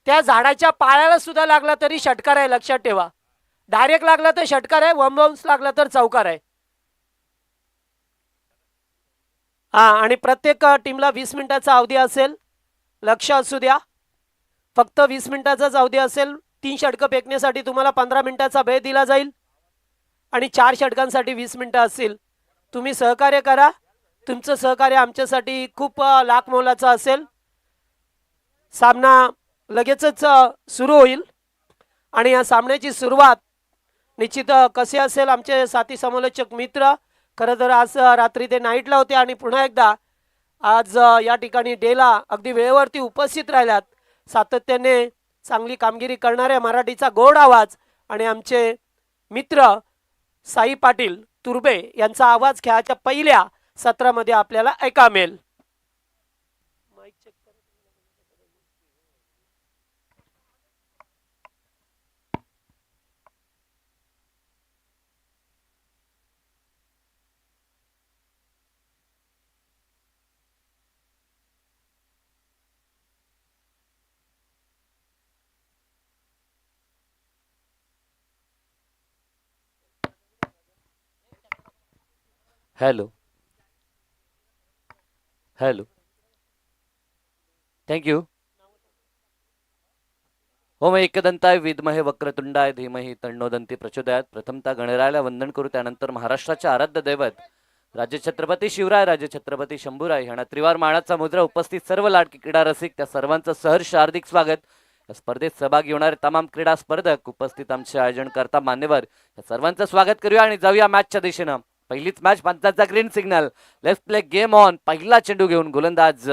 त्या झाडाच्या पायाला सुद्धा लागला तरी षटकार आहे, लक्षात ठेवा. डायरेक्ट लागला तर षटकार आहे, वन बाउन्स लागला तर चौकार आहे. हा, आणि प्रत्येक टीमला 20 मिनिटाचा अवधी असेल, लक्ष असू द्या. फक्त 20 मिनिटाचाच अवधी असेल. 3 षटकं फेकण्यासाठी तुम्हाला 15 मिनिटाचा वेळ दिला जाईल आणि 4 षटकांसाठी 20 मिनिटं असतील. तुम्ही सहकार्य करा. तुमचं सहकार्य आमच्यासाठी खूप लाख मोलाचं असेल. सामना लगेचच सुरू होईल आणि या सामन्याची सुरुवात निश्चित कसे असेल आमचे साथी समालोचक मित्र. खरं तर आज रात्री ते नाईटला होते आणि पुन्हा एकदा आज या ठिकाणी डेला अगदी वेळेवरती उपस्थित राहिल्यात. सातत्याने चांगली कामगिरी करणाऱ्या मराठीचा गोड आवाज आणि आमचे मित्र साई पाटील तुर्बे यांचा आवाज खेळाच्या पहिल्या सत्रामध्ये आपल्याला ऐका मिळेल. Hello hello, thank you. ओम एकदंताय विद्महे वक्रतुंडाय धीमहि तन्नो प्रचोदयात. प्रथमतः गणरायाला वंदन करू, त्यानंतर महाराष्ट्राचे आराध्य दैवत राज्य छत्रपती शिवराय, राज्य छत्रपती शंभूराय यांना त्रिवार मानाचा मुद्रा उपस्थित सर्व लाडकी क्रीडा रसिक त्या सर्वांचं सहर्ष हार्दिक स्वागत. या स्पर्धेत सहभागी होणारे तमाम क्रीडा स्पर्धक, उपस्थित आमचे आयोजन करता मान्यवर, या सर्वांचं स्वागत करूया आणि जाऊया मॅचच्या दिशेनं. पहिलीच मॅच, पंचांचा green signal. Let's play game on. पहिला चेंडू घेऊन गोलंदाज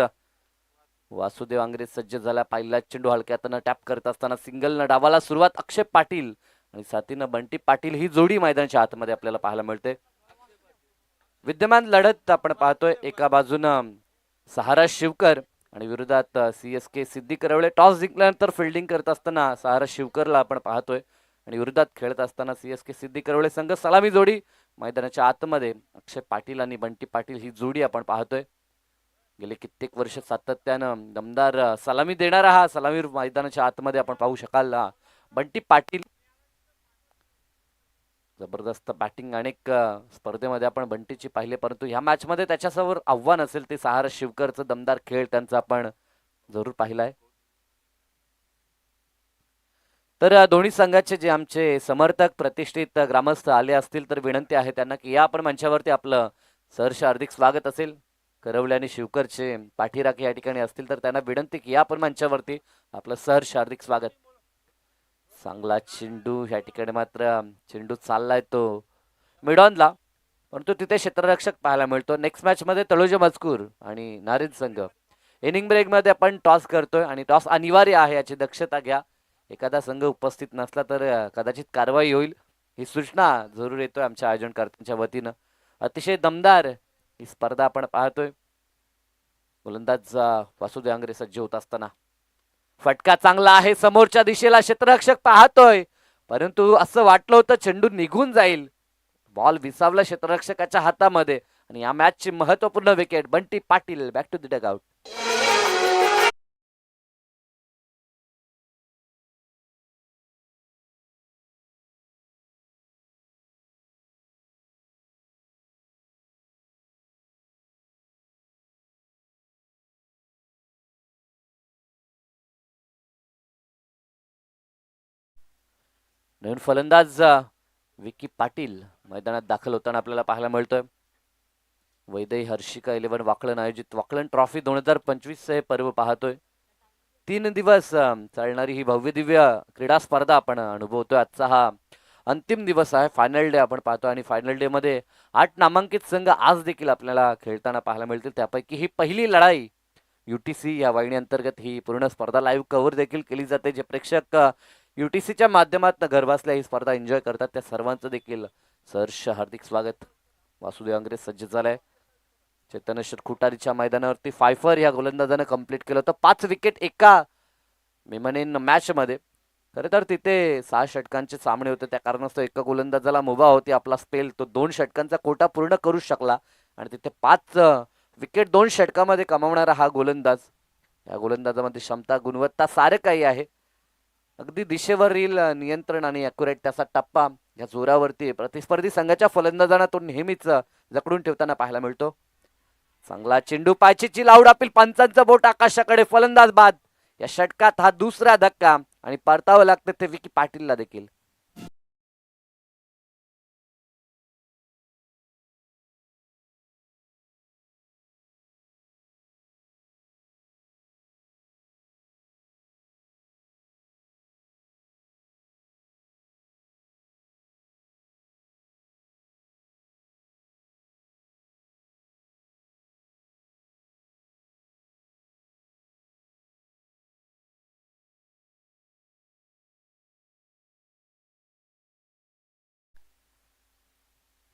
वासुदेव आंग्रे सज्ज झाला. पहिला चेंडू हलक्यातनं टॅप करत असताना सिंगलनं डावाला सुरुवात. अक्षय पाटील आणि साथीनं बंटी पाटील ही जोडी मैदानाच्या आतमध्ये आपल्याला पाहायला मिळते. विद्यमान लढत आपण पाहतोय, एका बाजूनं सहारा शिवकर आणि विरोधात CSK सिद्धी करवळे. टॉस जिंकल्यानंतर फिल्डिंग करत असताना सहारा शिवकरला आपण पाहतोय आणि विरोधात खेळत असताना CSK सिद्धी करवळे संघ. सलामी जोडी मैदानाच्या आतमध्ये अक्षय पाटील आणि बंटी पाटील ही जोडी आपण पाहतोय. गेले कित्येक वर्ष सातत्यानं दमदार सलामी देणारा हा सलामीर मैदानाच्या आतमध्ये आपण पाहू शकाल. बंटी पाटील जबरदस्त बॅटिंग अनेक स्पर्धेमध्ये आपण बंटीची पाहिले, परंतु ह्या मॅच मध्ये त्याच्यासमोर आव्हान असेल ते सहारा शिवकरचं दमदार खेळ त्यांचा आपण जरूर पाहिलाय. तर दोन्ही संघाचे जे आमचे समर्थक प्रतिष्ठित ग्रामस्थ आले असतील तर विनंती आहे त्यांना की या आपण मंचावरती आपलं सहर्ष हार्दिक स्वागत असेल. करवले आणि शिवकरचे पाठीराखे या ठिकाणी असतील तर त्यांना विनंती की या आपण मंचावरती आपलं सहर्ष हार्दिक स्वागत. चांगला चेंडू या ठिकाणी, मात्र चेंडू चाललाय तो मिडॉनला, परंतु तिथे क्षेत्ररक्षक पाहायला मिळतो. नेक्स्ट मॅच मध्ये तळोजा मजकूर आणि नारिद संघ. इनिंग ब्रेक मध्ये आपण टॉस करतोय आणि टॉस अनिवार्य आहे याची दक्षता घ्या. एखादा संघ उपस्थित नसला तर कदाचित कारवाई होईल, ही सूचना जरूर येतोय आमच्या आयोजनकर्त्यांच्या वतीनं. अतिशय दमदार ही स्पर्धा आपण पाहतोय. गोलंदाज वासुदेव आंग्रे सज्ज होत असताना फटका चांगला आहे, समोरच्या दिशेला क्षेत्ररक्षक पाहतोय, परंतु असं वाटलं होतं चेंडू निघून जाईल. बॉल विसावला क्षेत्ररक्षकाच्या हातामध्ये आणि या मॅचची महत्वपूर्ण wicket. Bunty Patil back to the dugout. नवीन फलंदाज विकी पाटील मैदानात दाखल होताना आपल्याला पाहायला मिळतोय. वैदई हर्षिका 11 वाकलन आयोजित वाकलन ट्रॉफी 2025 हे पर्व पाहतोय. 3 दिवस चालणारी ही भव्य दिव्य क्रीडा स्पर्धा आपण अनुभवतोय. आजचा हा अंतिम दिवस आहे, फायनल डे आपण पाहतो आणि फायनल डे मध्ये 8 नामांकित संघ आज देखील आपल्याला खेळताना पाहायला मिळतील. त्यापैकी ही पहिली लढाई UTC या वाहिनी अंतर्गत ही पूर्ण स्पर्धा लाईव्ह कव्हर देखील केली जाते. जे प्रेक्षक UTCच्या माध्यमातून घरबसल्या ही स्पर्धा एन्जॉय करतात त्या सर्वांचं देखील सहर्ष हार्दिक स्वागत. वासुदेव आंग्रे सज्ज झालाय. चेतनेश्वर खुटारीच्या मैदानावरती फायफर या गोलंदाजानं कंप्लीट केलं होतं. 5 विकेट एका मेमनेन मॅच मध्ये. खरं तर तिथे 6 षटकांचे सामने होते, त्या कारणास्तव एका गोलंदाजाला मुभा होती. आपला स्पेल तो 2 षटकांचा कोटा पूर्ण करू शकला आणि तिथे 5 विकेट 2 षटकामध्ये कमावणारा हा गोलंदाज. या गोलंदाजामध्ये क्षमता, गुणवत्ता सारं काही आहे. अगदी दिशेवरील नियंत्रण आणि अॅक्युरेट त्याचा टप्पा या जोरावरती प्रतिस्पर्धी संघाच्या फलंदाजांना तो नेहमीच जकडून ठेवताना पाहायला मिळतो. चांगला चेंडू, पायचीची लावड अपील, पंचांचं बोट आकाशाकडे, फलंदाज बाद. या षटकात हा दुसरा धक्का आणि परतावं लागतं ते विकी पाटीलला देखील.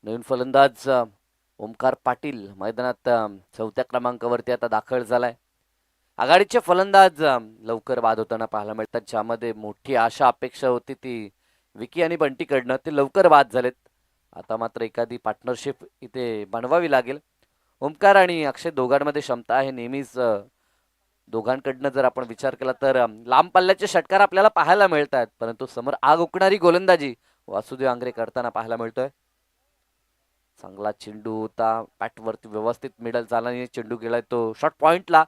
नवीन फलंदाज ओमकार पाटील मैदानात चौथ्या क्रमांकावरती आता दाखल झालाय. आघाडीचे फलंदाज लवकर बाद होताना पाहायला मिळतात. ज्यामध्ये मोठी आशा अपेक्षा होती ती विकी आणि बंटीकडनं, ते लवकर बाद झालेत. आता मात्र एखादी पार्टनरशिप इथे बनवावी लागेल. ओमकार आणि अक्षय दोघांमध्ये क्षमता आहे नेहमीच. दोघांकडनं जर आपण विचार केला तर लांब पल्ल्याचे षटकार आपल्याला पाहायला मिळतात, परंतु समोर आग उकणारी गोलंदाजी वासुदेव आंग्रे करताना पाहायला मिळतोय. चांगला चेंडू होता, बॅटवरती व्यवस्थित मिडल झाला आणि चेंडू गेलाय तो शॉर्ट पॉइंटला,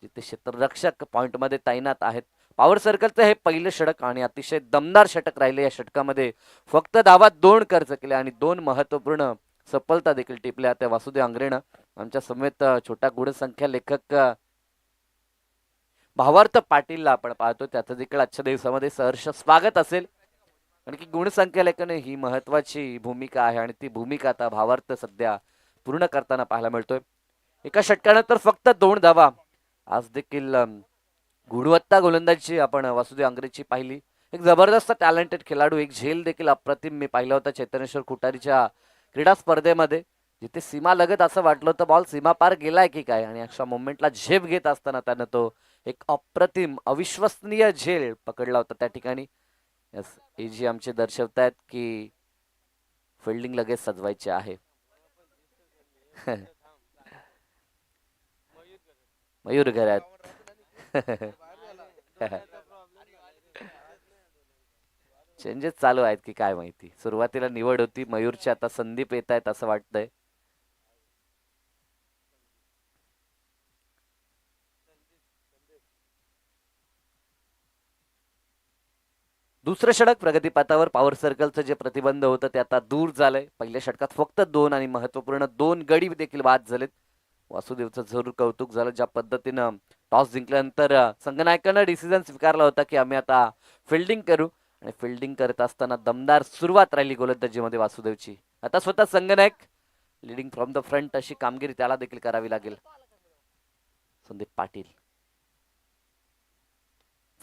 जिथे क्षेत्ररक्षक पॉइंटमध्ये तैनात आहेत. पॉवर सर्कलचं हे पहिलं षटक आणि अतिशय दमदार षटक राहिले. या षटकामध्ये फक्त धावा 2 खर्च केल्या आणि 2 महत्वपूर्ण सफलता देखील टिपल्या त्या वासुदेव आंग्रेनं. आमच्या समेत छोटा गुणसंख्या लेखक भावार्थ पाटीलला आपण पाहतो, त्याचं देखील आजच्या दिवसामध्ये सहर्ष स्वागत असेल. कारण की गुणसंख्या लेखन ही महत्वाची भूमिका आहे आणि ती भूमिका आता भावार्थ सध्या पूर्ण करताना पाहायला मिळतोय. एका षटकानंतर फक्त 2 धावा. आज देखील गुणवत्ता गोलंदाजी आपण वासुदेव आंग्रेची पाहिली. एक जबरदस्त टॅलेंटेड खेळाडू, एक झेल देखील अप्रतिम मी पाहिला होता चैतन्येश्वर खुटारीच्या क्रीडा स्पर्धेमध्ये, जिथे सीमा लगत असं वाटलं होतं बॉल सीमा पार गेलाय की काय, आणि अशा मोमेंटला झेप घेत असताना त्यानं तो एक अप्रतिम अविश्वसनीय झेल पकडला होता त्या ठिकाणी. यस, एजी आमचे दर्शवतायत की फिल्डिंग लगेच सजवायची आहे. मयूर घरात. चेंजेस चालू आहेत की काय माहिती. सुरुवातीला निवड होती मयूरची, आता संदीप येत आहेत असं वाटतंय. दुसरं षटक प्रगतीपथावर. पॉवर सर्कलचं जे प्रतिबंध होतं ते आता दूर झालंय. पहिल्या षटकात फक्त 2 आणि महत्वपूर्ण 2 गडी देखील बाद झालेत. वासुदेवचं जरूर कौतुक झालं, ज्या पद्धतीनं टॉस जिंकल्यानंतर संघनायकानं डिसिजन स्वीकारला होता की आम्ही आता फिल्डिंग करू, आणि फिल्डिंग करत असताना दमदार सुरुवात राहिली गोलंदाजीमध्ये वासुदेवची. आता स्वतः संघनायक लिडिंग फ्रॉम द फ्रंट अशी कामगिरी त्याला देखील करावी लागेल. संदीप पाटील,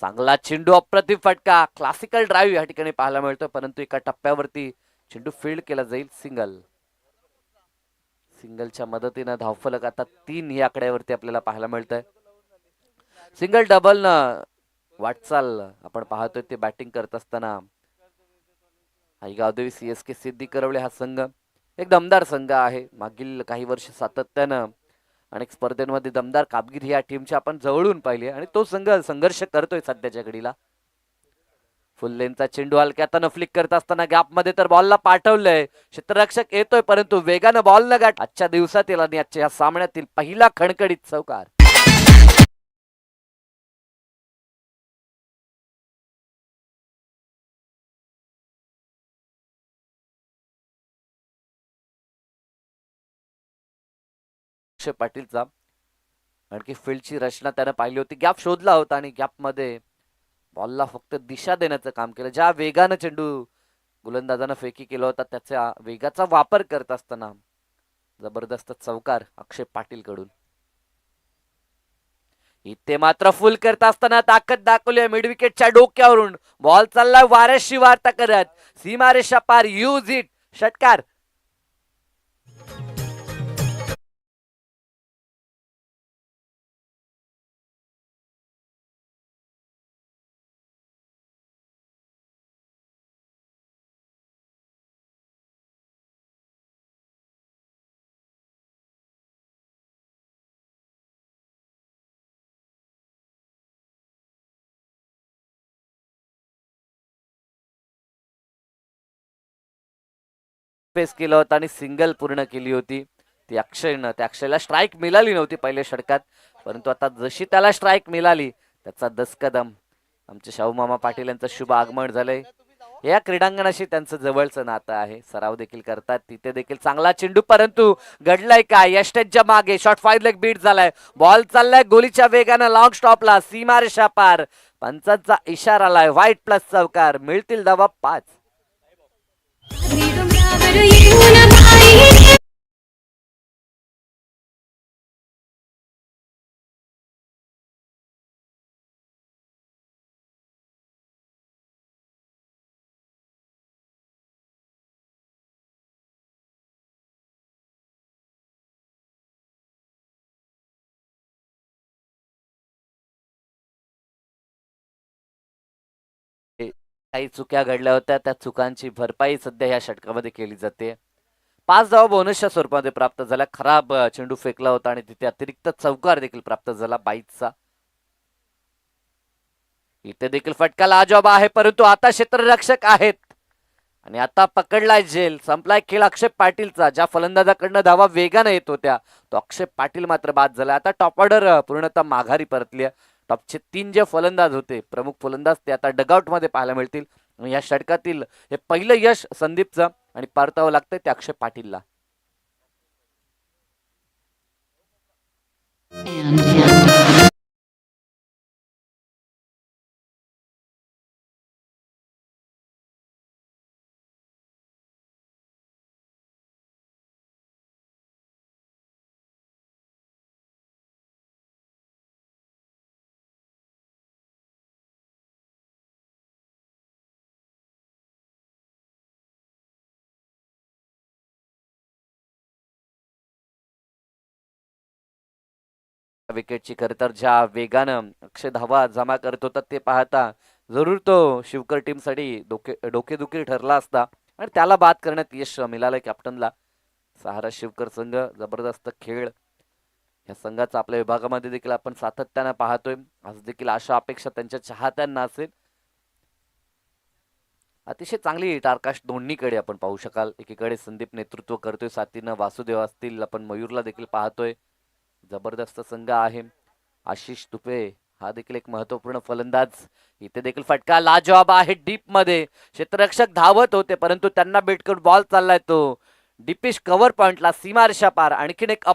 चांगला चेंडू, अप्रतिम फटका, क्लासिकल ड्राईव्ह या ठिकाणी पाहायला मिळतोय, परंतु एका टप्प्यावरती चेंडू फील्ड केला जाईल. सिंगलच्या मदतीनं धावफलक आता 3 या आकड्यावरती आपल्याला पाहायला मिळतंय. सिंगल डबल न वाटचाल आपण पाहतोय ते बॅटिंग करत असताना आई गावदेवी CSK सिद्धी करवले हा संघ एक दमदार संघ आहे. मागील काही वर्ष सातत्यानं अनेक स्पर्धेमध्ये दमदार कामगिरी या टीमची आपण जवळून पाहिली आणि तो संघ संघर्ष करतोय सध्याच्या घडीला. फुल लेनचा चेंडू हलक्यात फ्लिक करत असताना गॅप मध्ये तर बॉलला पाठवलंय. क्षेत्ररक्षक येतोय परंतु वेगानं बॉल न गाठ. आजच्या दिवसातील आणि आजच्या या सामन्यातील पहिला खणखणीत चौकार. अक्षय पाटीलचा, आणखी फील्डची रचना त्यानं पाहिली होती, गॅप शोधला होता आणि गॅप मध्ये बॉलला फक्त दिशा देण्याचं काम केलं. ज्या वेगानं चेंडू गोलंदाजानं फेकी केला होता त्याच्या वेगाचा वापर करत असताना जबरदस्त चौकार अक्षय पाटील कडून. इथे मात्र फुल करत असताना ताकद दाखवली मिड विकेटच्या डोक्यावरून. बॉल चाललाय वाऱ्याशी वार्ता करत, सीमारेषा पार, यूज इट, षटकार. पेस केला होता आणि सिंगल पूर्ण केली होती ती अक्षयनं. त्या अक्षयला स्ट्राईक मिळाली नव्हती पहिल्या षटकात, परंतु आता जशी त्याला स्ट्राईक मिळाली त्याचा दसकदम आमचे शाहू मामा पाटील यांचं शुभ आगमन झालंय. या क्रीडांगणाशी त्यांचं जवळचं नातं आहे, सराव देखील करतात. तिथे देखील चांगला चेंडू, परंतु घडलाय काय, यष्टेजच्या मागे शॉट 5 लेग बीट झालाय. बॉल चाललाय गोलीच्या वेगानं लॉंग स्टॉपला, सीमारेषा पार. पंचांचा इशारा आलाय, व्हाईट प्लस चौकार, मिळतील धावा 5. काही चुक्या घडल्या होत्या, त्या चुकांची भरपाई सध्या या षटकामध्ये केली जाते. 5 धावा बोनसच्या स्वरूपामध्ये प्राप्त झाल्या. खराब चेंडू फेकला होता आणि तिथे अतिरिक्त चौकार देखील प्राप्त झाला 22चा. इथे देखील फटका लाजवाब आहे, परंतु आता क्षेत्ररक्षक आहेत आणि आता पकडलाय झेल. संपलाय खेळ अक्षय पाटीलचा. ज्या फलंदाजाकडनं धावा वेगाने येत होत्या तो अक्षय पाटील मात्र बाद झाला. आता टॉप ऑर्डर पूर्णतः माघारी परतली. टॉपचे 3 जे फलंदाज होते, प्रमुख फलंदाज, ते आता डगआउट मध्ये पाहायला मिळतील. या षटकातील हे पहिलं यश संदीपचं आणि परतावं लागतंय ते अक्षय पाटीलला. विकेटची खरं तर ज्या वेगानं अक्षय धावा जमा करत होता ते पाहता जरूर तो शिवकर टीमसाठी डोकेदुखी ठरला असता आणि त्याला बाद करण्यात यश मिळालंय कॅप्टनला. सहारा शिवकर संघ जबरदस्त खेळ या संघाचा आपल्या विभागामध्ये देखील आपण सातत्यानं पाहतोय. आज देखील अशा अपेक्षा त्यांच्या चाहत्यांना असेल. अतिशय चांगली टारकास्ट दोन्हीकडे आपण पाहू शकाल. एकीकडे संदीप नेतृत्व करतोय, साथीनं वासुदेव असतील, आपण मयूरला देखील पाहतोय. जबरदस्त संघ आहे. आशिष तुपे हा देखील एक महत्वपूर्ण फलंदाज. इथे देखील फटका लाजवाब आहे डीप मध्ये. क्षेत्ररक्षक धावत होते, परंतु त्यांना बेट करून बॉल चाललाय तो डीपिश कव्हर पॉइंटला, सीमारेषा पार. आणखीन एक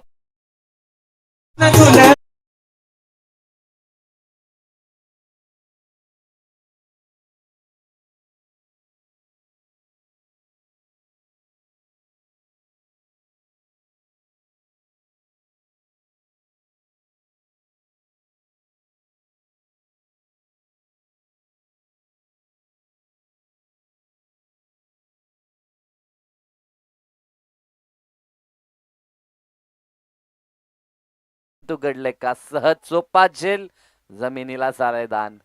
घडले का सहज सोपा झेल जमिनीला सारे दान.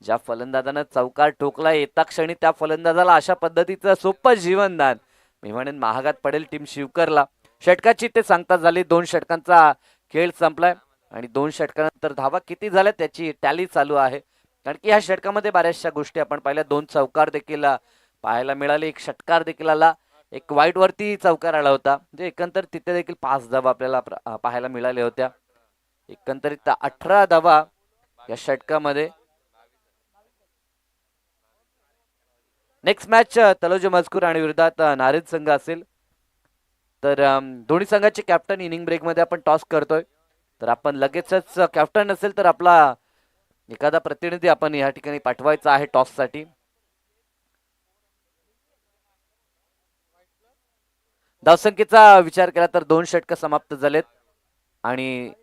ज्या फलंदाजानं चौकार ठोकला येता क्षणी त्या फलंदाजाला अशा पद्धतीचं सोपं जीवनदान. मी म्हणेन महागात पडेल टीम शिवकरला. षटकाची ते सांगता झाली. 2 षटकांचा खेळ संपलाय आणि 2 षटकानंतर धावा किती झाल्या त्याची टॅली चालू आहे. कारण की ह्या षटकामध्ये बऱ्याचशा गोष्टी आपण पाहिल्या. 2 चौकार देखील पाहायला मिळाले, एक षटकार देखील आला, एक वाईट वरती चौकार आला होता. म्हणजे एकंदर तिथे देखील 5 धावा आपल्याला पाहायला मिळाल्या होत्या. एकंदरीत 18 धावा या षटकामध्ये. नेक्स्ट मॅच तलोजी मजकूर आणि विरोधात नारिद संघ असेल. तर दोन्ही संघाचे कॅप्टन इनिंग ब्रेक मध्ये आपण टॉस करतोय. तर आपण लगेचच कॅप्टन असेल तर आपला एखादा प्रतिनिधी आपण या ठिकाणी पाठवायचा आहे टॉस साठी. धावसंख्येचा विचार केला तर 2 षटक समाप्त झालेत आणि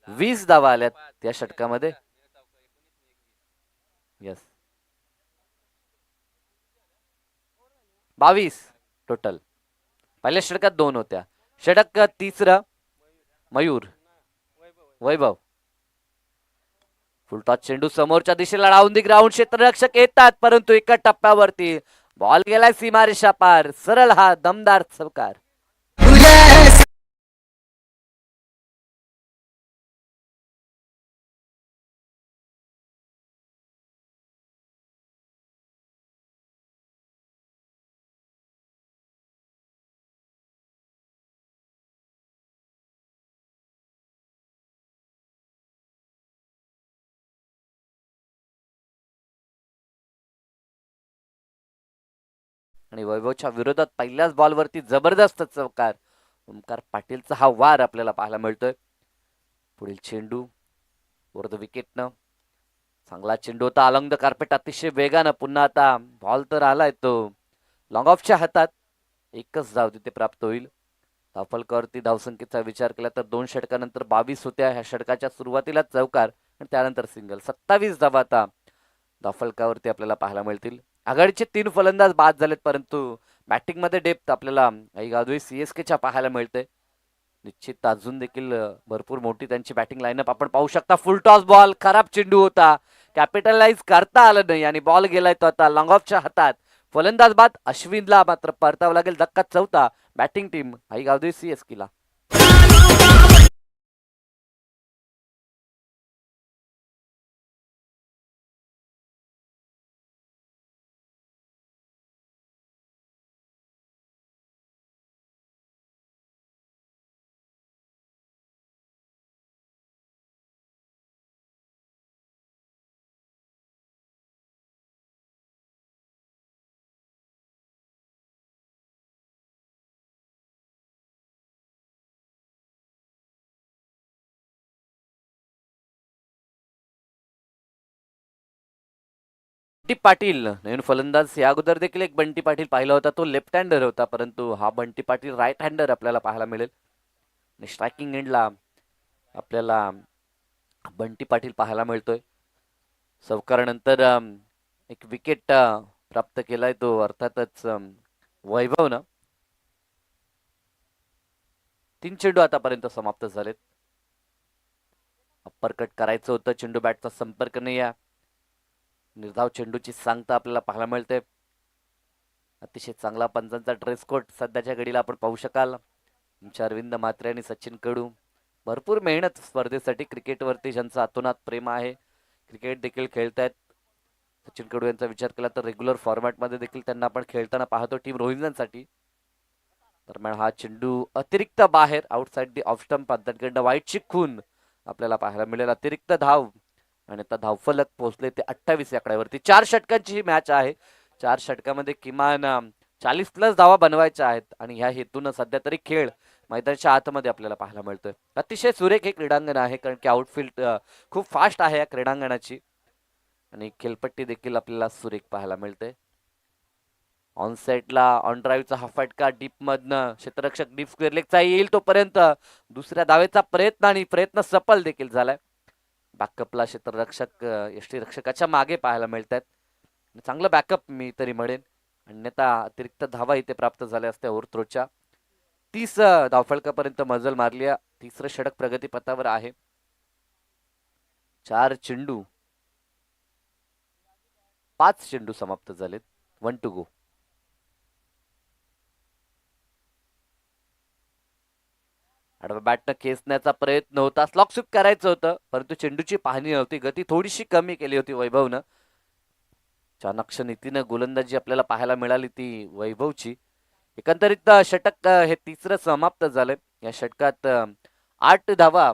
वीस धावा आल्यात त्या षटकामध्ये. Yes, 22 total. पहिल्या षटकात 2 होत्या. षटक तिसरं मयूर वैभव फुलटॉस चेंडू समोरच्या दिशेला डाऊन दी ग्राउंड, क्षेत्ररक्षक येतात परंतु एका टप्प्यावरती बॉल गेलाय सीमारेषा पार. सरळ हा दमदार चौकार. आणि वैभवच्या विरोधात पहिल्याच बॉलवरती जबरदस्त चौकार. ओमकार पाटीलचा हा वार आपल्याला पाहायला मिळतोय. पुढील चेंडू वर द विकेटनं, चांगला चेंडू होता अलॉंग द कार्पेट, अतिशय वेगानं. पुन्हा आता बॉल तर आलाय तो लॉंग ऑफच्या हातात. एकच धाव तिथे प्राप्त होईल. धावफलकावरती धावसंख्येचा विचार केला तर 2 षटकानंतर 22 होत्या. ह्या षटकाच्या सुरुवातीला चौकार आणि त्यानंतर सिंगल. 27 धावा आता धावफलकावरती आपल्याला पाहायला मिळतील. आघाडीचे 3 फलंदाज बाद झालेत परंतु बॅटिंग मध्ये डेप्थ आपल्याला गावदेवी सीएसकेच्या पाहायला मिळते. निश्चित अजून देखील भरपूर मोठी त्यांची बॅटिंग लाईनअप आपण पाहू शकता. फुल टॉस बॉल, खराब चेंडू होता, कॅपिटलाइज करता आलं नाही आणि बॉल गेलाय तो आता लॉंग ऑफच्या हातात. फलंदाज बाद. अश्विनला मात्र परतावं लागेल. धक्का चौथा बॅटिंग टीम गावदेवी सीएसकेला. बंटी पाटील नवीन फलंदाज. या अगोदर देखील एक बंटी पाटील पाहिला होता, तो लेफ्ट हँडर होता परंतु हा बंटी पाटील राईट हँडर आपल्याला पाहायला मिळेल. स्ट्रायकिंग एंडला आपल्याला बंटी पाटील पाहायला मिळतोय. चौकारानंतर एक विकेट प्राप्त केलाय तो अर्थातच वैभवनं. 3 चेंडू आतापर्यंत समाप्त झालेत. अप्पर कट करायचं होतं, चेंडू बॅटचा संपर्क नाही आहे. निर्धाव चेंडूची सांगता आपल्याला पाहायला मिळते. अतिशय चांगला पंचांचा ड्रेस कोड सध्याच्या घडीला आपण पाहू शकाल. अरविंद म्हात्रे आणि सचिन कडू भरपूर मेहनत स्पर्धेसाठी, क्रिकेटवरती ज्यांचं अतोनात प्रेम आहे, क्रिकेट देखील खेळतायत. सचिन कडू यांचा विचार केला तर रेग्युलर फॉर्मॅटमध्ये देखील त्यांना आपण खेळताना पाहतो टीम रोहिंग्यांसाठी. दरम्यान हा चेंडू अतिरिक्त बाहेर, आउटसाइड दी ऑफ स्टंप, अंतर्गत वाईटची खून आपल्याला पाहायला मिळेल. अतिरिक्त धाव आणि आता धावफलक पोहोचले ते 28 आकड्यावरती. 4 षटकांची ही मॅच आहे. 4 षटकामध्ये किमान 40+ धावा बनवायच्या आहेत आणि ह्या हेतून सध्या तरी खेळ मैदानाच्या आतमध्ये आपल्याला पाहायला मिळतोय. अतिशय सुरेख हे क्रीडांगण आहे कारण की आउटफील्ड खूप फास्ट आहे या क्रीडांगणाची आणि खेळपट्टी देखील आपल्याला सुरेख पाहायला मिळते. ऑन साइडला ऑन ड्राईव्हचा हा फटका डीप मधनं क्षेत्ररक्षक डीप स्क्वेअर लेगचा येईल तोपर्यंत दुसऱ्या धावेचा प्रयत्न आणि प्रयत्न सफल देखील झालाय. बॅकअपला क्षेत्ररक्षक यष्टीरक्षकाच्या मागे पाहायला मिळतात. चांगलं बॅकअप मी तरी म्हणेन. अन्यथा अतिरिक्त धावा इथे प्राप्त झाल्या असत्या ओव्हरथ्रोच्या. 30 धावफलकापर्यंत मजल मारली. 3रं षटक प्रगतीपथावर आहे. 4 चेंडू 5 चेंडू समाप्त झालेत. 1 टू गो. आडवा बॅटनं खेचण्याचा प्रयत्न होता, स्लॉक स्वीप करायचं होतं परंतु चेंडूची पाहणी नव्हती. गती थोडीशी कमी केली होती वैभवनं. चाणक्ष नीतीनं गोलंदाजी आपल्याला पाहायला मिळाली ती वैभवची. एकंदरीत षटक हे 3रं समाप्त झालंय. या षटकात 8 धावा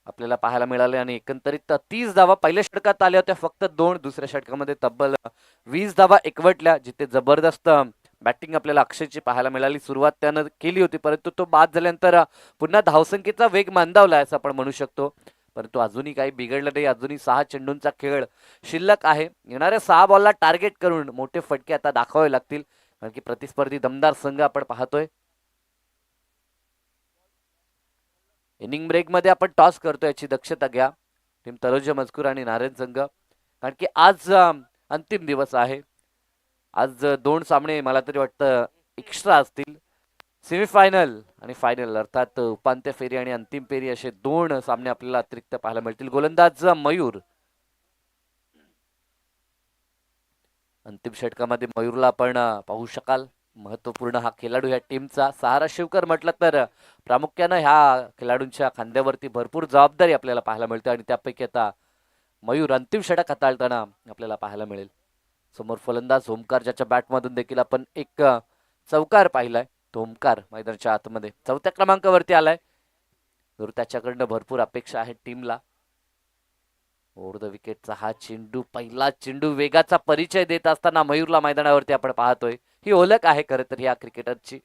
आपल्याला पाहायला मिळाले आणि एकंदरीत 30 धावा पहिल्या षटकात आल्या होत्या, फक्त 2. दुसऱ्या षटकामध्ये तब्बल 20 धावा एकवटल्या, जिथे जबरदस्त बॅटिंग आपल्याला अक्षयची पाहायला मिळाली. सुरुवात त्यानं केली होती परंतु तो बाद झाल्यानंतर पुन्हा धावसंख्येचा वेग मंदावला असं आपण म्हणू शकतो. परंतु अजूनही काही बिघडलं नाही. अजूनही 6 चेंडूंचा खेळ शिल्लक आहे. येणाऱ्या 6 बॉलला टार्गेट करून मोठे फटके आता दाखवावे लागतील कारण की प्रतिस्पर्धी दमदार संघ आपण पाहतोय. इनिंग ब्रेक मध्ये आपण टॉस करतो याची दक्षता घ्या टीम तलोजा मजकूर आणि नारायण संघ, कारण की आज अंतिम दिवस आहे. आज 2 सामने मला तरी वाटतं एक्स्ट्रा असतील. सेमीफायनल आणि फायनल अर्थात उपांत्य फेरी आणि अंतिम फेरी असे दोन सामने आपल्याला अतिरिक्त पाहायला मिळतील. गोलंदाज मयूर, अंतिम षटकामध्ये मयूरला आपण पाहू शकाल. महत्वपूर्ण हा खेळाडू ह्या टीमचा. सहारा शिवकर म्हटलं तर प्रामुख्यानं ह्या खेळाडूंच्या खांद्यावरती भरपूर जबाबदारी आपल्याला पाहायला मिळते आणि त्यापैकी आता मयूर अंतिम षटक हाताळताना आपल्याला पाहायला मिळेल. समोर फलंदाज ओमकार, ज्याच्या बॅटमधून देखील आपण एक चौकार पाहिलाय. तो ओमकार मैदानाच्या आतमध्ये चौथ्या क्रमांकावरती आलाय. जरूर त्याच्याकडनं भरपूर अपेक्षा आहेत टीमला. ओव्हर द विकेटचा हा चेंडू, पहिला चेंडू वेगाचा परिचय देत असताना मयूरला मैदानावरती आपण पाहतोय. ही ओळख आहे खरं तर या क्रिकेटरची,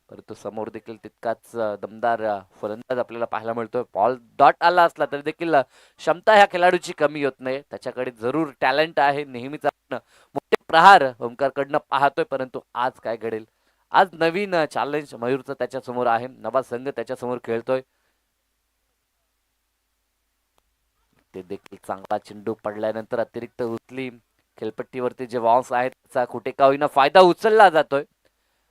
परंतु समोर देखील तितकाच दमदार फलंदाज आपल्याला पाहायला मिळतोय. बॉल डॉट आला असला तरी देखील क्षमता ह्या खेळाडूची कमी होत नाही. त्याच्याकडे जरूर टॅलेंट आहे. नेहमीच आपण मोठे प्रहार ओमकारकडनं पाहतोय, परंतु आज काय घडेल? आज नवीन चॅलेंज मयूरचं त्याच्यासमोर आहे. नवा संघ त्याच्यासमोर खेळतोय. ते देखील चांगला चेंडू पडल्यानंतर अतिरिक्त उचली खेळपट्टीवरती जे बाउन्स आहेत त्याचा कुठे का होईना फायदा उचलला जातोय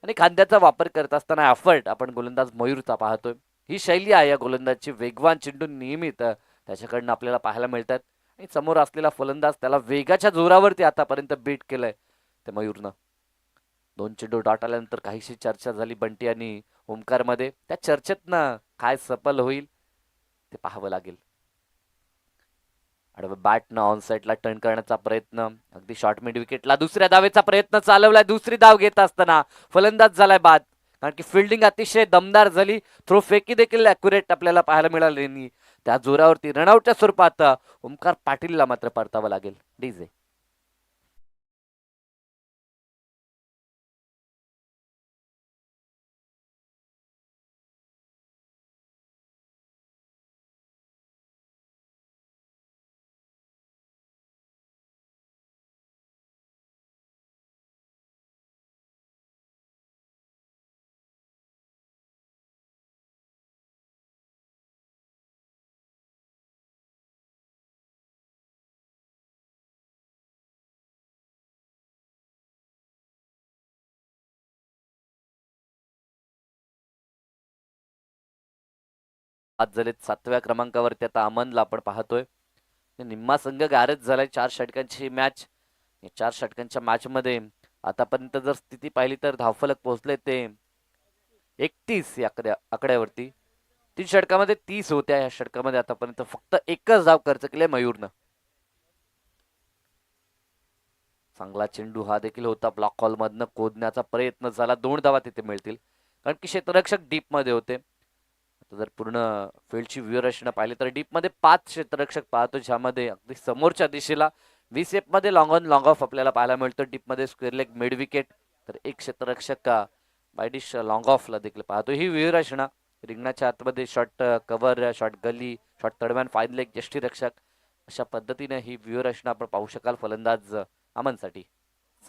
आणि खांद्याचा वापर करत असताना एफर्ट आपण गोलंदाज मयूरचा पाहतोय. ही शैली आहे या गोलंदाजची. वेगवान चेंडू नियमित त्याच्याकडनं आपल्याला पाहायला मिळतात आणि समोर असलेला फलंदाज त्याला वेगाच्या जोरावरती आतापर्यंत बीट केलंय ते मयूरनं. दोन चेंडू डॉट आल्यानंतर काहीशी चर्चा झाली बंटी आणि ओमकार मध्ये. त्या चर्चेतनं काय सफल होईल ते पाहावं लागेल. आडव्या बॅटनं ऑन साईडला टर्न करण्याचा प्रयत्न, अगदी शॉर्ट मिड विकेटला दुसऱ्या धावेचा प्रयत्न चालवलाय. दुसरी धाव घेत असताना फलंदाज झालाय बाद, कारण की फिल्डिंग अतिशय दमदार झाली. थ्रो फेकी देखील अॅक्युरेट आपल्याला पाहायला मिळाली नाही. त्या जोरावरती रनआउटच्या स्वरूपात ओमकार पाटीलला मात्र परतावं लागेल. डीजे आज झालेत 7व्या क्रमांकावरती आता अमनला आपण पाहतोय. निम्मा संघ गारच झालाय. 4 षटकांची मॅच. 4 षटकांच्या मॅच मध्ये आतापर्यंत जर स्थिती पाहिली तर धावफलक पोहोचले ते 31 या आकड्यावरती. 3 षटकामध्ये 30 होत्या. या षटकामध्ये आतापर्यंत फक्त एकच धाव खर्च केले मयूरनं. चांगला चेंडू हा देखील होता. ब्लॉक हॉल मधनं कोदण्याचा प्रयत्न झाला. 2 धावा तिथे मिळतील, कारण की क्षेत्ररक्षक डीप मध्ये होते. जर पूर्ण फील्डची व्यूहरचना पाहिली तर डीप मध्ये 5 क्षेत्ररक्षक पाहतो, ज्यामध्ये अगदी समोरच्या दिशेला व्हीसेप मध्ये लॉंग ऑन लॉंग ऑफ आपल्याला पाहायला मिळतो. डीप मध्ये स्क्वेअर लेग मिड विकेट, तर एक क्षेत्ररक्षक बायडिश लॉंग ऑफला देखील पाहतो. ही व्यूहरचना रिंगणाच्या आतमध्ये शॉर्ट कव्हर, शॉर्ट गली, शॉर्ट थर्डमॅन, फाईन लेग, यष्टीरक्षक, अशा पद्धतीने ही व्यूहरचना आपण पाहू शकाल फलंदाज अमनसाठी.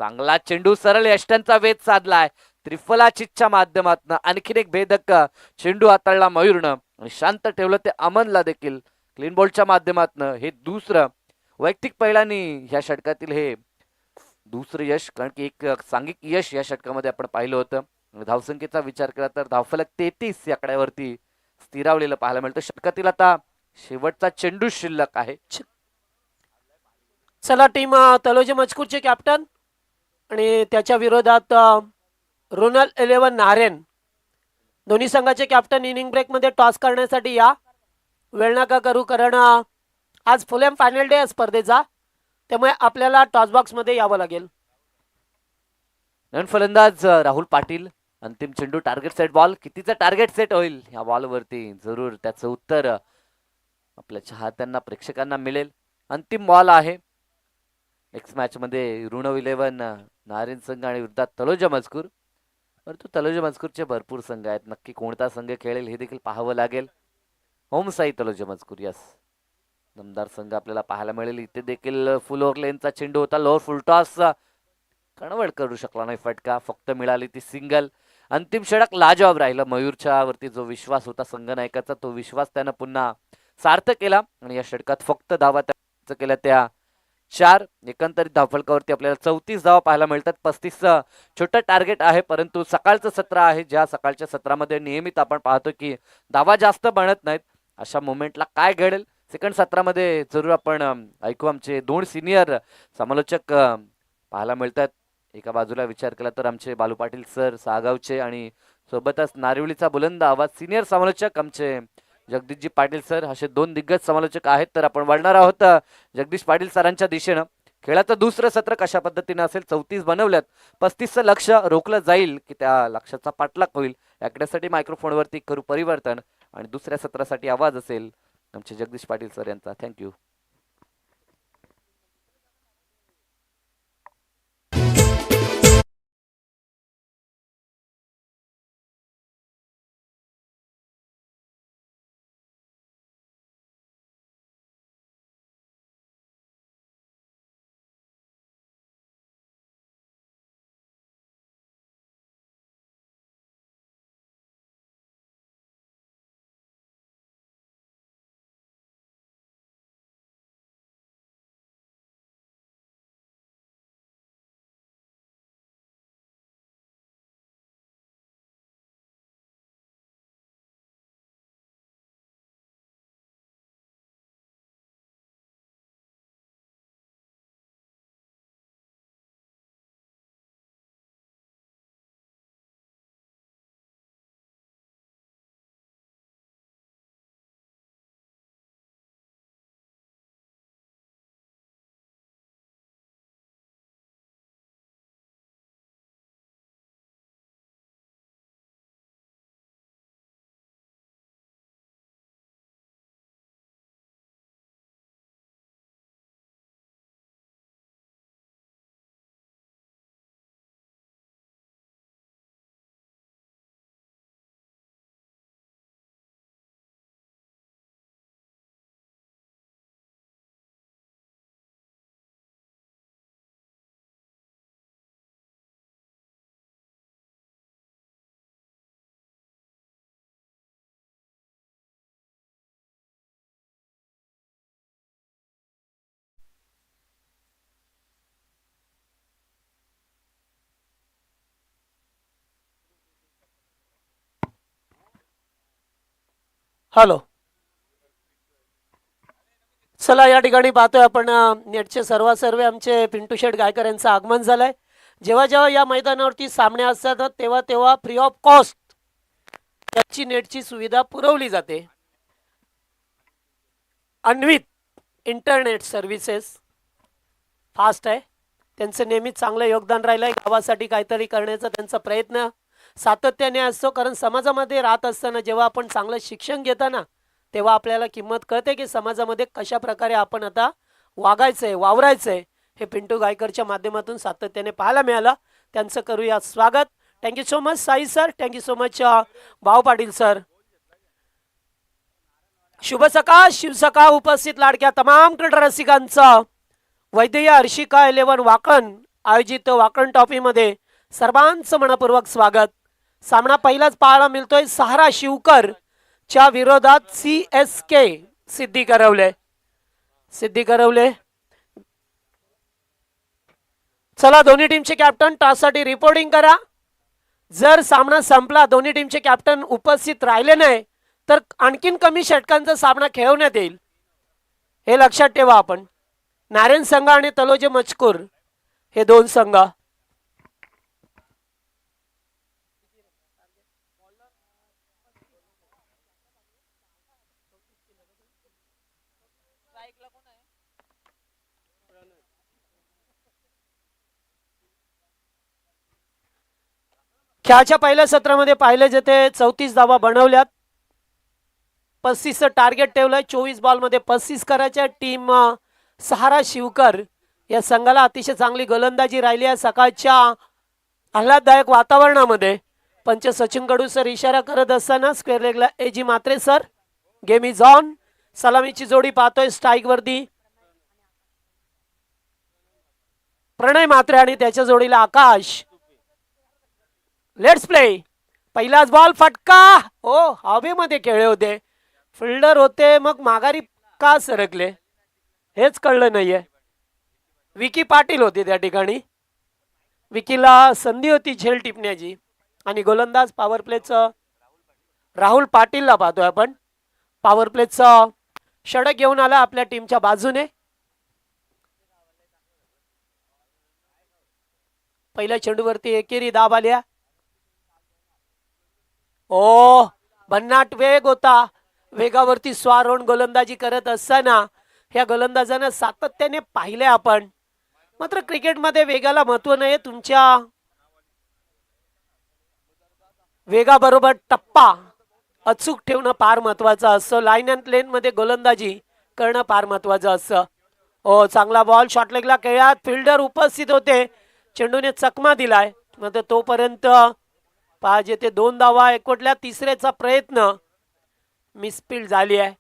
चांगला चेंडू, सरळ यष्टांचा वेध साधलाय. त्रिफलाचितच्या माध्यमातून आणखीन एक भेदक चेंडू हाताळला मयूरनं आणि शांत ठेवलं ते अमनला देखील क्लीन बॉलच्या माध्यमातून. हे दुसरं वैयक्तिक पैलानी ह्या षटकातील हे दुसरं यश, कारण की एक सांघिक यश या षटकामध्ये आपण पाहिलं होतं. धावसंख्येचा विचार केला तर धावफलक 33 या आकड्यावरती स्थिरावलेलं पाहायला मिळतं. षटकातील आता शेवटचा चेंडू शिल्लक आहे. चला टीम तलोजी मजकूरचे कॅप्टन आणि त्याच्या विरोधात रोनल 11 नारेन, दोन्ही संघाचे कॅप्टन इनिंग ब्रेक मध्ये टॉस करण्यासाठी या. वेळ नका करू, कारण आज फुल एम फायनल डे आहे स्पर्धेचा, त्यामुळे आपल्याला टॉस बॉक्स मध्ये यावं लागेल. नवीन फलंदाज राहुल पाटील. अंतिम चेंडू, टार्गेट सेट बॉल. कितीचं टार्गेट सेट होईल या बॉलवरती जरूर त्याचं उत्तर आपल्या चाहत्यांना, प्रेक्षकांना मिळेल. अंतिम बॉल आहे नेक्स्ट मॅच मध्ये ऋणव 11 नारिन संघ आणि विरुद्धात तलोजा मजकूर. परंतु तलोजा मजकूरचे भरपूर संघ आहेत. नक्की कोणता संघ खेळेल हे देखील पाहावं लागेल. होमसाई तलोजा मजकूर, यस, दमदार संघ आपल्याला पाहायला मिळेल. इथे देखील फुल ओव्हर लेनचा चेंडू होता. लोअर फुल टॉस कन्वर्ट करू शकला नाही फटका, फक्त मिळाली ती सिंगल. अंतिम षटक लाजवाब राहिलं. मयूरच्या वरती जो विश्वास होता संघनायकाचा, तो विश्वास त्यानं पुन्हा सार्थ केला आणि या षटकात फक्त धावा केल्या त्या 4. एकंदरीत धावफलकावरती आपल्याला 34 धावा पाहायला मिळतात. 35चं छोटं टार्गेट आहे, परंतु सकाळचं सत्र आहे, ज्या सकाळच्या सत्रामध्ये नियमित आपण पाहतो की धावा जास्त बनत नाहीत. अशा मोमेंटला काय घडेल सेकंड सत्रामध्ये जरूर आपण ऐकू. आमचे 2 सिनियर समालोचक पाहायला मिळतात. एका बाजूला विचार केला तर आमचे बालू पाटील सर सागावचे, आणि सोबतच नारिवलीचा बुलंद आवाज सिनियर समालोचक आमचे जगदीशजी पाटील सर, असे 2 दिग्गज समालोचक आहेत. तर आपण वळणार आहोत जगदीश पाटील सरांच्या दिशेनं. खेळाचं दुसरं सत्र कशा पद्धतीने असेल, 34 बनवल्यात, 35चं लक्ष रोखलं जाईल की त्या लक्षाचा पाठलाग होईल याकडेसाठी मायक्रोफोनवरती करू परिवर्तन, आणि दुसऱ्या सत्रासाठी आवाज असेल आमचे जगदीश पाटील सर यांचा. थँक्यू. हॅलो, चला या ठिकाणी पाहतोय आपण नेटचे सर्व आमचे पिंटू शेठ गायकर यांचं आगमन झालंय. जेव्हा जेव्हा या मैदानावरती सामने असतात तेव्हा तेव्हा फ्री ऑफ कॉस्ट याची नेटची सुविधा पुरवली जाते. अन्वित इंटरनेट सर्व्हिसेस फास्ट आहे, त्यांचं नेहमीच चांगलं योगदान राहिलंय. गावासाठी काहीतरी करण्याचा त्यांचा प्रयत्न सातत्याने असतो, कारण समाजामध्ये राहत असताना जेव्हा आपण चांगलं शिक्षण घेताना तेव्हा आपल्याला किंमत कळते की समाजामध्ये कशा प्रकारे आपण आता वागायचंय, वावरायचंय. हे पिंटू गायकरच्या माध्यमातून सातत्याने पाहायला मिळालं. त्यांचं करूया स्वागत. Thank you so much Sai sir, thank you so much भाऊ पाटील सर. शुभ सकाळ शिवसकाळ उपस्थित लाडक्या तमाम क्रीडा रसिकांचं वैद्य हर्षिका 11 वाकण आयोजित वाकण ट्रॉफीमध्ये सर्वांचं मनपूर्वक स्वागत. सामना पहिलाच पाहायला मिळतोय सहारा शिवकर च्या विरोधात CSK सिद्धी करवले. चला दोन्ही टीमचे कॅप्टन टॉससाठी रिपोर्टिंग करा. जर सामना संपला दोन्ही टीमचे कॅप्टन उपस्थित राहिले नाही तर आणखीन कमी षटकांचा सामना खेळवण्यात येईल, हे लक्षात ठेवा आपण. नारायण संघ आणि तलोजे मचकूर हे 2 संघ. खेळाच्या पहिल्या सत्रामध्ये पाहिले जेथे 34 धावा बनवल्यात, 35चं टार्गेट ठेवलंय. 24 बॉलमध्ये 35 करायच्या. टीम सहारा शिवकर या संघाला अतिशय चांगली गोलंदाजी राहिली आहे. सकाळच्या आल्हाददायक वातावरणामध्ये पंच सचिन कडू सर इशारा करत असताना स्क्वेअर लेगला AG Mhatre sir game is on. सलामीची जोडी पाहतोय स्ट्राईक वरती प्रणय मात्रे आणि त्याच्या जोडीला आकाश. Let's play. पहिलाच बॉल फटका. हो, हवेमध्ये खेळले होते, फिल्डर होते, मग माघारी का सरकले हेच कळलं नाहीये. विकी पाटील होते त्या ठिकाणी. विकीला संधी होती झेल टिपण्याची आणि गोलंदाज पॉवर प्लेचं राहुल पाटीलला पाहतोय आपण. पॉवर प्लेचं षटक घेऊन आला आपल्या टीमच्या बाजूने. पहिल्या चेंडूवरती एकेरी दाब आल्या. ओ भन्नाट वेग होता. वेगावरती स्वार होऊन गोलंदाजी करत असताना ह्या गोलंदाजांना सातत्याने पाहिले आपण. मात्र क्रिकेटमध्ये वेगाला महत्व नाही. तुमच्या वेगाबरोबर टप्पा अचूक ठेवणं फार महत्वाचं असतं. लाईन अँड लेन मध्ये गोलंदाजी करणं फार महत्वाचं असतं. ओ चांगला बॉल शॉर्ट लेगला खेळात. फिल्डर उपस्थित होते. चेंडूने चकमा दिलाय. मात्र तोपर्यंत पाहिजे ते 2 धावा एकवटल्या. तिसऱ्याचा प्रयत्न मिसफील्ड झाली आहे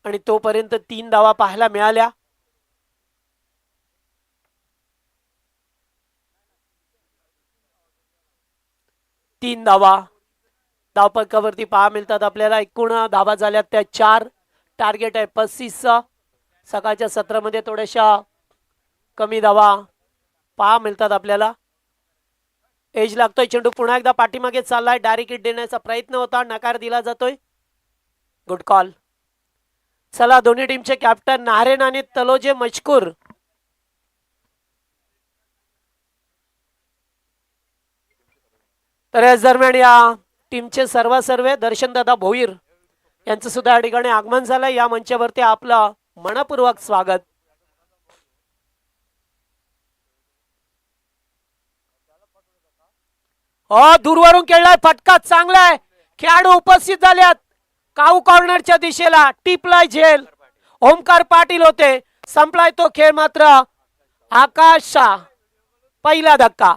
आणि तोपर्यंत 3 धावा पाहायला मिळाल्या. तीन धावा धावपथकावरती पहा मिळतात आपल्याला. एकूण धावा झाल्यात त्या 4. टार्गेट आहे 35. सकाळच्या सत्रामध्ये थोड्याशा कमी धावा पहा मिळतात आपल्याला. एज लागतोय. चेंडू पुन्हा एकदा पाठीमागे चाललाय. डायरेक्ट हिट देण्याचा प्रयत्न होता. नकार दिला जातोय. Good call. चला दोन्ही टीमचे कॅप्टन नारेन आणि तलोजे मजकूर तर याच दरम्यान या टीमचे सर्वे दर्शनदादा भोईर यांचं सुद्धा या ठिकाणी आगमन झालंय. या मंचावरती आपलं मनपूर्वक स्वागत. दूरवरून खेळलाय. फटका चांगला आहे. खेळाडू उपस्थित झाल्यात काऊ कॉर्नरच्या दिशेला. टिपलाय झेल. ओमकार पाटील होते. संपलाय तो खेळ. मात्र आकाश शाह पहिला धक्का.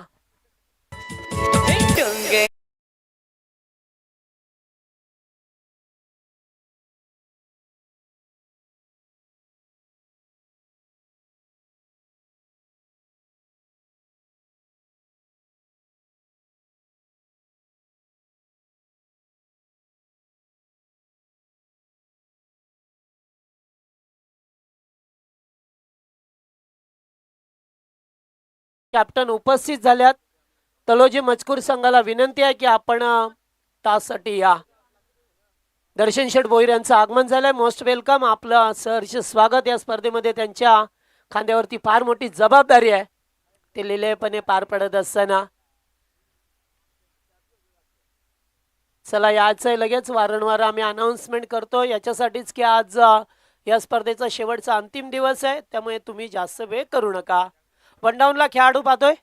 कॅप्टन उपस्थित झाल्यात. तलोजी मजकूर संघाला विनंती आहे की आपण ताससाठी या. दर्शन शेठ भोईर यांचं आगमन झालंय. Most welcome. आपलं सहर्ष स्वागत. या स्पर्धेमध्ये त्यांच्या खांद्यावरती फार मोठी जबाबदारी आहे. ते लिलेपणे पार पडत असताना चला याचं लगेच वारंवार आम्ही अनाउन्समेंट करतो याच्यासाठीच की आज या स्पर्धेचा शेवटचा अंतिम दिवस आहे. त्यामुळे तुम्ही जास्त वेळ करू नका. वनडाऊनला खेळाडू पाहतोय.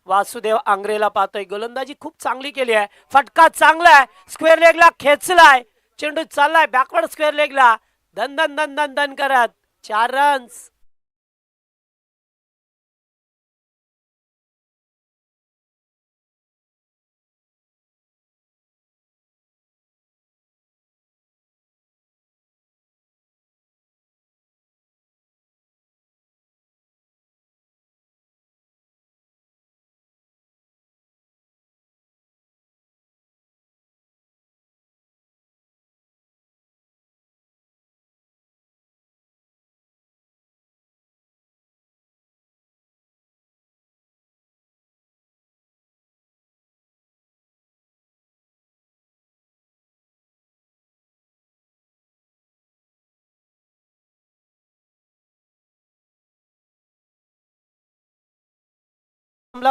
वासुदेव आंग्रेला पाहतोय. गोलंदाजी खूप चांगली केली आहे. फटका चांगला आहे. स्क्वेअर लेगला खेचलाय. चेंडू चाललाय बॅकवर्ड स्क्वेअर लेगला. धन धन धन धन धन करत 4 रन्स.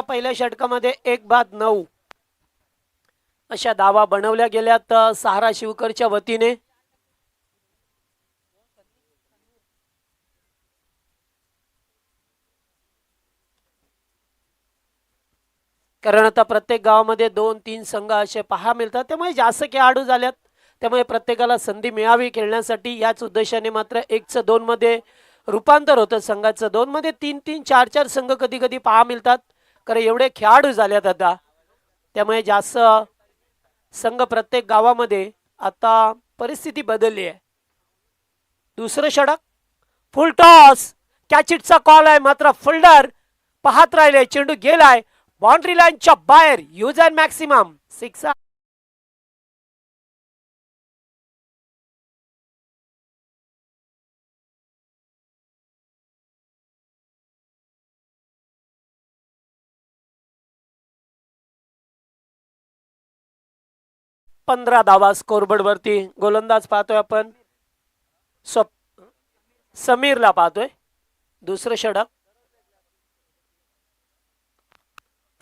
पहिल्या षटकामध्ये 1-9 अशा धावा बनवल्या गेल्यात सहारा शिवकरच्या वतीने. कारण आता प्रत्येक गावामध्ये 2-3 संघ असे पहा मिळतात. त्यामुळे जास्त खेळाडू झाल्यात. त्यामुळे प्रत्येकाला संधी मिळावी खेळण्यासाठी. याच उद्देशाने मात्र 1-2 मध्ये रूपांतर होतं संघाचं. 2 मध्ये 3-3 4-4 संघ कधी कधी पहा मिळतात. कारण एवढे खेळाडू झाल्यात आता. त्यामुळे जास्त संघ प्रत्येक गावामध्ये आता परिस्थिती बदलली आहे. दुसरं षटक फुल टॉस. कॅच इटचा कॉल आहे. मात्र फिल्डर पाहत राहिले. चेंडू गेलाय बाउंड्री लाईनच्या बाहेर. Use and maximum 6. 15 धावा स्कोरबोर्ड वरती. गोलंदाज पाहतोय आपण समीरला पाहतोय. दुसरं षटक.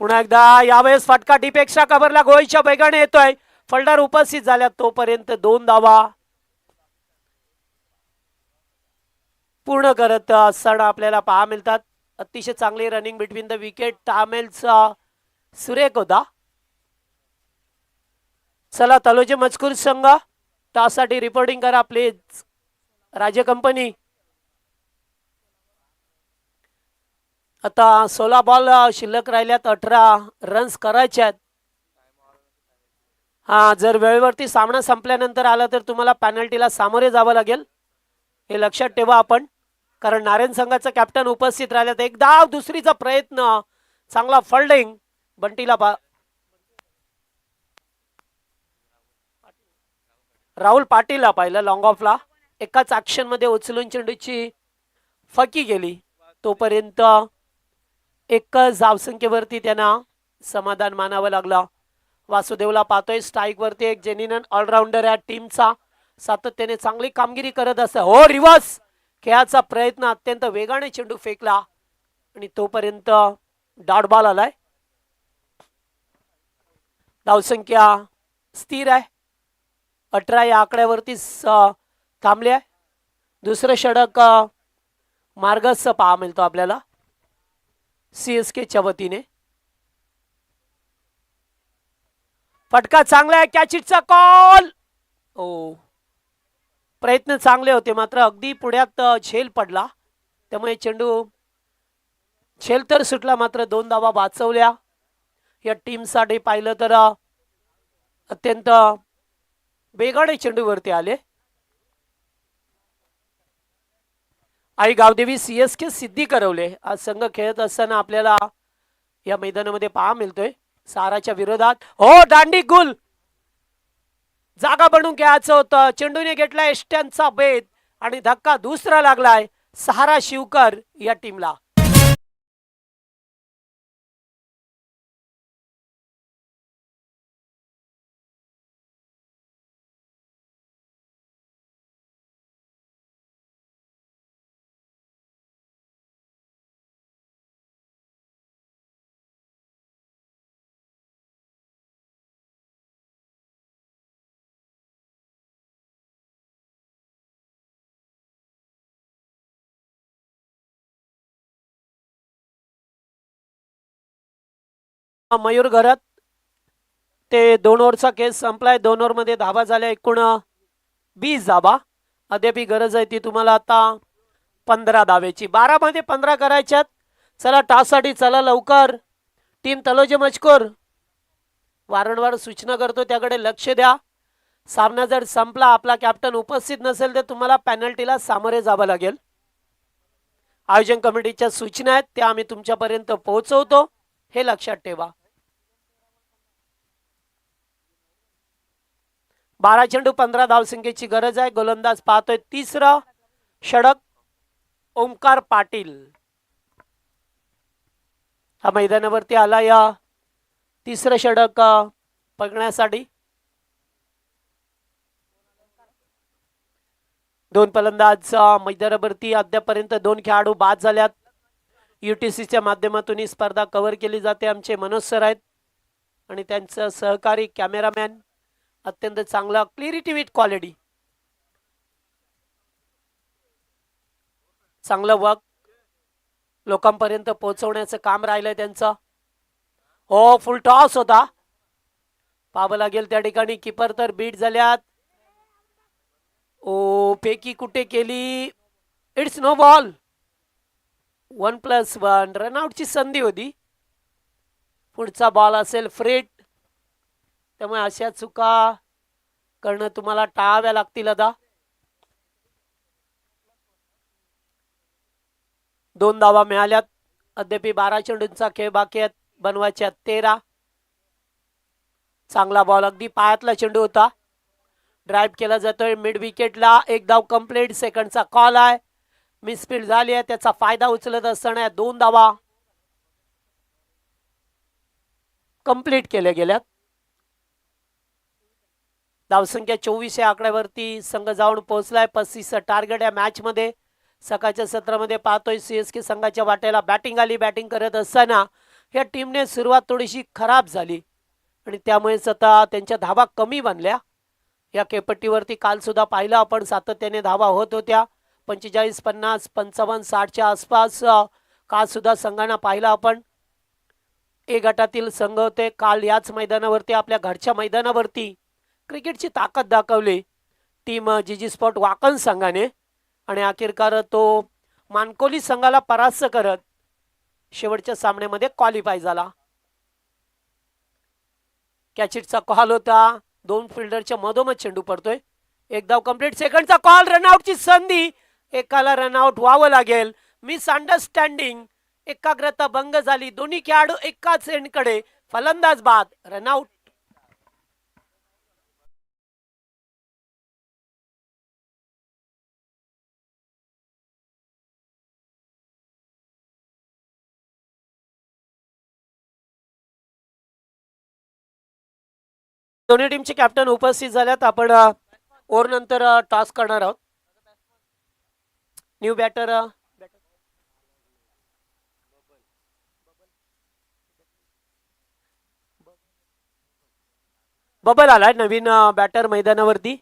पुन्हा एकदा यावेळेस फटका डीप एक्स्ट्रा कव्हरला गोळीच्या वेगाने येतोय. फल्डर उपस्थित झाल्या तोपर्यंत 2 धावा पूर्ण करत असताना आपल्याला पाहा मिळतात. अतिशय चांगली रनिंग बिटवीन द विकेट. तामेलचा सुरेख होता. चला तलोजी मजकूर संघ त्यासाठी रिपोर्टिंग करा प्लीज. राज्य कंपनी आता 16 बॉल शिल्लक राहिल्यात. 18 रन्स करायचे आहेत. हा जर वेळेवरती सामना संपल्यानंतर आला तर तुम्हाला पेनल्टीला सामोरे जावं लागेल. हे लक्षात ठेवा आपण. कारण नारायण संघाचा कॅप्टन उपस्थित राहिल्यात. एक धाव दुसरीचा प्रयत्न. चांगला फल्डिंग बंटीला राहुल पाटीलला पाहिलं लॉंग ऑफला. एकाच ऍक्शन मध्ये उचलून चेंडूची फकी गेली. तोपर्यंत एकच धावसंख्येवरती त्यांना समाधान मानावं लागलं. वासुदेवला पाहतोय स्ट्राईक वरती. एक जेन्युइन ऑलराऊंडर या टीमचा सातत्याने चांगली कामगिरी करत असत. हो रिव्हर्स खेळाचा प्रयत्न. अत्यंत वेगाने चेंडू फेकला आणि तोपर्यंत डॉट बॉल आलाय. धावसंख्या स्थिर आहे. 18 या आकड्यावरती थांबले आहे. दुसरं षटक मार्गस्थ पाहा मिळतो आपल्याला CSKच्या वतीने. फटका चांगला आहे. कॅचिटचा कॉल. ओ प्रयत्न चांगले होते मात्र अगदी पुढ्यात झेल पडला. त्यामुळे चेंडू झेल तर सुटला मात्र 2 धावा वाचवल्या. या टीमसाठी पाहिलं तर अत्यंत वेगाने चेंडूवरती आले. आई गावदेवी CSK सिद्धी करवले आज संघ खेळत असताना आपल्याला या मैदानामध्ये पाहा मिळतोय. साराच्या विरोधात. हो दांडी गुल. जागा बनवून खेळायचं होतं. चेंडूने घेतला एष्ट्यांचा भेद आणि धक्का दुसरा लागलाय सहारा शिवकर या टीमला. मयूर घरात ते 2 ओव्हरचा केस संपलाय. 2 ओव्हर मध्ये धावा झाल्या एकूण 20 धावा. अद्याप गरज आहे ती तुम्हाला आता 15 धावेची. 12 मध्ये 15 करायच्यात. चला टॉससाठी चला लवकर. टीम तलोजी मजकूर वारंवार सूचना करतो त्याकडे लक्ष द्या. सामना जर संपला आपला कॅप्टन उपस्थित नसेल तर तुम्हाला पेनल्टीला सामोरे जावं लागेल. आयोजन कमिटीच्या सूचना आहेत त्या आम्ही तुमच्यापर्यंत पोहोचवतो हे लक्षात ठेवा. 12 चेंडू 15 धावसंख्येची गरज आहे. गोलंदाज पाहतोय तिसरं षटक ओमकार पाटील हा मैदानावरती आला या तिसरं षटक बघण्यासाठी. 2 फलंदाज मैदानावरती. अद्यापर्यंत 2 खेळाडू बाद झाल्यात. UTCच्या माध्यमातून ही स्पर्धा कव्हर केली जाते. आमचे मनोज सर आहेत आणि त्यांचं सहकारी कॅमेरामॅन. अत्यंत चांगला क्लिअरिटी विथ क्वालिटी. चांगलं वर्क लोकांपर्यंत पोहोचवण्याचं काम राहिलंय त्यांचं. हो फुल टॉस होता. पाहावं लागेल त्या ठिकाणी. कीपर तर बीट झाल्यात. ओ फेकी कुठे केली. It's no ball. 1+1 रनआउटची संधी होती. पुढचा बॉल असेल फ्रेट. त्यामुळे अशा चुका करणं तुम्हाला टाळाव्या लागतील. आता 2 धावा मिळाल्यात. अद्याप 12 चेंडूंचा खेळ बाकी आहेत. बनवायच्या 13. चांगला बॉल अगदी पायातला चेंडू होता. ड्राईव्ह केला जातोय मिड विकेटला. 1 धाव कंप्लीट. सेकंडचा कॉल आहे. मिसफील्ड झाली आहे त्याचा फायदा उचलत असताना 2 धावा कंप्लीट केल्या गेल्यात. धावसंख्या 24 या आकड्यावरती संघ जाऊन पोहोचलाय. 35 टार्गेट या मॅच मध्ये. सकाळच्या सत्रामध्ये पाहतोय सीएसके संघाच्या वाट्याला बॅटिंग आली. बॅटिंग करत असताना या टीमने सुरुवात थोडीशी खराब झाली आणि त्यामुळेच आता त्यांच्या धावा कमी बनल्या. या खेळपट्टीवरती काल सुद्धा पाहिलं आपण, सातत्याने धावा होत होत्या. 45, 50, 55, 60च्या आसपास काल सुद्धा संघांना पाहिलं आपण. ए गटातील संघ होते काल याच मैदानावरती, आपल्या घरच्या मैदानावरती क्रिकेटची ताकद दाखवली टीम जीजी स्पोर्ट वाकण संघाने आणि अखेरकार तो मानकोली संघाला परास्त करत शेवटच्या सामन्यामध्ये क्वालिफाय झाला. कॅचिटचा कॉल होता. 2 फिल्डरच्या मधोमध चेंडू पडतोय. एक धाव कंप्लीट. सेकंडचा कॉल. रनआउटची संधी. एकाला रनआउट व्हावं लागेल. मिसअंडरस्टँडिंग. एकाग्रता भंग झाली. दोन्ही खेळाडू एकाच एंडकडे. फलंदाज बाद. रनआउट. दोन्ही टीमचे कॅप्टन उपस्थित झाल्यात. आपण ओव्हर नंतर टॉस करणार आहोत. न्यू बॅटर बबल आलाय. नवीन बॅटर मैदानावरती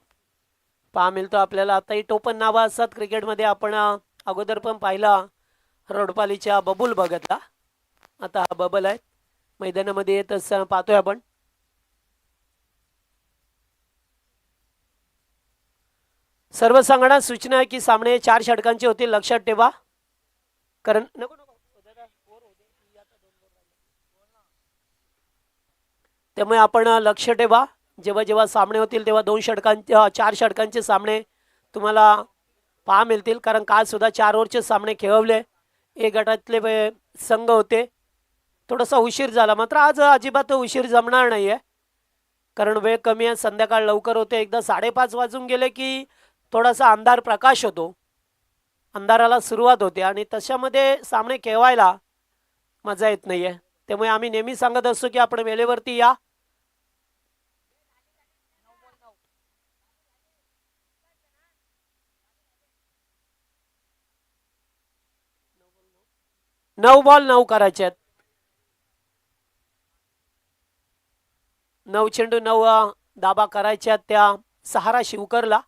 पहा मिळतो आपल्याला. आताही टोपण नावं असतात क्रिकेटमध्ये. आपण अगोदर पण पाहिला रोडपालीच्या बबुल बघतला. आता हा बबल आहे मैदानामध्ये येत असताना पाहतोय आपण. सर्व संघांना सूचना आहे की सामने 4 षटकांचे होतील. लक्षात ठेवा. कारण त्यामुळे आपण लक्ष ठेवा. जेव्हा जेव्हा सामने होतील तेव्हा 4 षटकांचे सामने तुम्हाला पहा मिळतील. कारण काल सुद्धा 4 ओव्हरचे सामने खेळवले. ए गटातले संघ होते. थोडासा उशीर झाला. मात्र आज अजिबात उशीर जमणार नाही आहे. कारण वेळ कमी आहे. संध्याकाळ लवकर होते. एकदा 5:30 वाजून गेले की थोडासा अंधार प्रकाश होतो. अंधाराला सुरुवात होते आणि तशामध्ये सामने खेळवायला मजा येत नाही आहे. त्यामुळे आम्ही नेहमी सांगत असतो की आपण वेळेवरती या. नऊ बॉल 9 करायचे आहेत. 9 चेंडू 9 दाबा करायच्या त्या सहारा शिवकरला.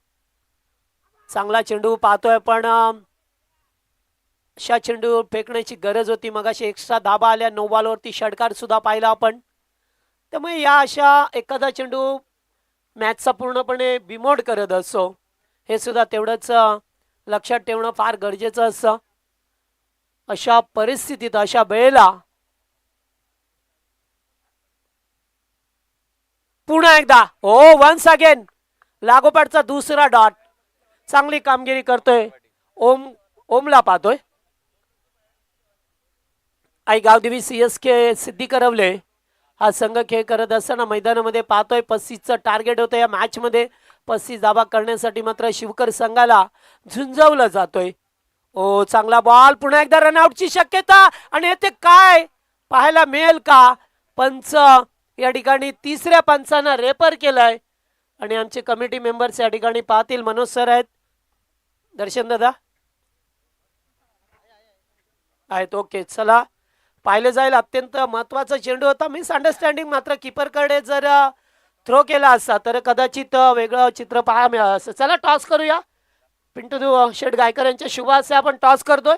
चांगला चेंडू पाहतोय पण अशा चेंडू फेकण्याची गरज होती. मगाशी एक्स्ट्रा धाबा आल्या. 9 बॉलवरती षटकार सुद्धा पाहिला आपण. त्यामुळे या अशा एखादा चेंडू मॅचचा पूर्णपणे बिमोड करत असतो. हे सुद्धा तेवढंच लक्षात ठेवणं फार गरजेचं असतं. अशा परिस्थितीत अशा वेळेला पुन्हा एकदा वन्स अगेन लागोपाठचा दुसरा डॉट. चांगली कामगिरी करतोय ओमला पाहतोय. आई गावदेवी सीएसके सिद्धी करवले हा संघ खेळ करत असताना मैदानामध्ये पाहतोय. 35चं टार्गेट होतं या मॅच मध्ये. 35 धावा करण्यासाठी मात्र शिवकर संघाला झुंजवलं जातोय. चांगला बॉल. पुन्हा एकदा रनआउटची शक्यता आणि येथे काय पाहायला मिळेल का? पंच या ठिकाणी 3ऱ्या पंचांना रेफर केलंय आणि आमचे कमिटी मेंबर्स या ठिकाणी पाहतील. मनोज सर आहेत. दर्शन दादा आहेत. ओके चला पाहिलं जाईल. अत्यंत महत्वाचा चेंडू होता. मिसअंडरस्टँडिंग मात्र कीपरकडे जर थ्रो केला असता तर कदाचित वेगळं चित्र पाहायला मिळालं असतं. चला टॉस करूया. पिंटू शेठ गायकर यांच्या शुभ हस्ते आपण टॉस करतोय.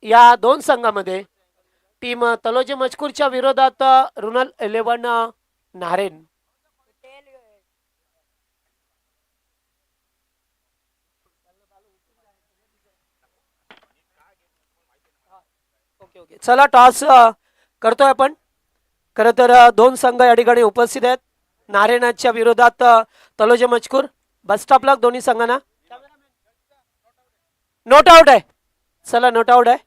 या 2 संघामध्ये टीम तलोजी मजकूरच्या विरोधात रुनल 11 नारेन. ओके चला टॉस करतोय आपण. खरं तर 2 संघ या ठिकाणी उपस्थित आहेत. नारेनाच्या विरोधात तलोजी मजकूर. बस स्टॉप लॉक दोन्ही संघांना. नोट आउट आहे. चला नोट आउट आहे.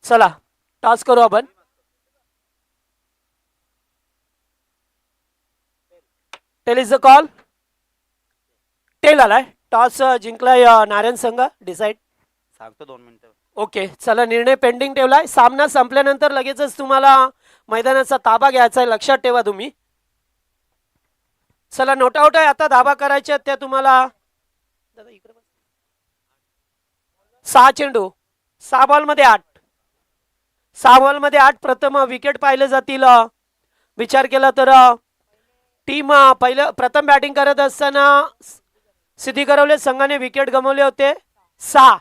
चला टॉस करू आपण. Tail is the call. Tail आलाय. टॉस जिंकलाय नारायण संघ. डिसाइड सांगतो 2 मिनिटं. ओके, चला निर्णय पेंडिंग ठेवलाय. सामना संपल्यानंतर लगेचच तुम्हाला मैदानाचा ताबा घ्यायचा आहे, लक्षात ठेवा तुम्ही. चला नोट आउट आहे, आता धाबा करायच्या त्या तुम्हाला. 6 चेंडू, 6 बॉल मध्ये 8. 6 बॉल मध्ये 8 प्रथम विकेट पाहिले जातील. विचार केला तर टीम प्रथम बॅटिंग करत असताना सिद्धी करवले संघाने विकेट गमावले होते 6,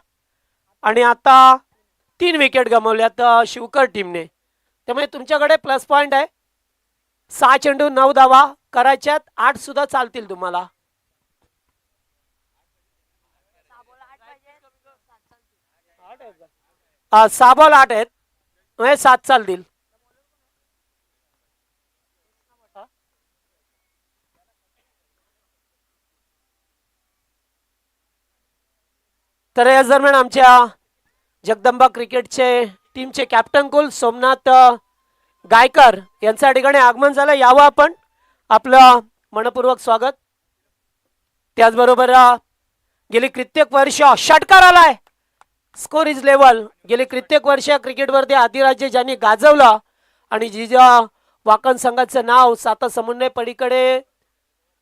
आणि आता 3 विकेट गमावल्यात शिवकर टीमने. त्यामुळे तुमच्याकडे प्लस पॉइंट आहे. 6 चेंडू 9 धावा करायच्यात, 8 सुद्धा चालतील तुम्हाला. 6 बॉल 8 आहेत, 7 चालतील. तर या दरम्यान आमच्या जगदंबा क्रिकेटचे टीमचे कॅप्टन कुल सोमनाथ गायकर यांच्या ठिकाणी आगमन झालं. यावं आपण, आपलं मनपूर्वक स्वागत. त्याचबरोबर गेली कित्येक वर्ष षटकार आलाय, स्कोर इज लेवल. गेली कित्येक वर्ष क्रिकेटवरती अधिराज्य ज्यांनी गाजवलं आणि जिजा वाकण संघाचं नाव साता समुद्र पलीकडे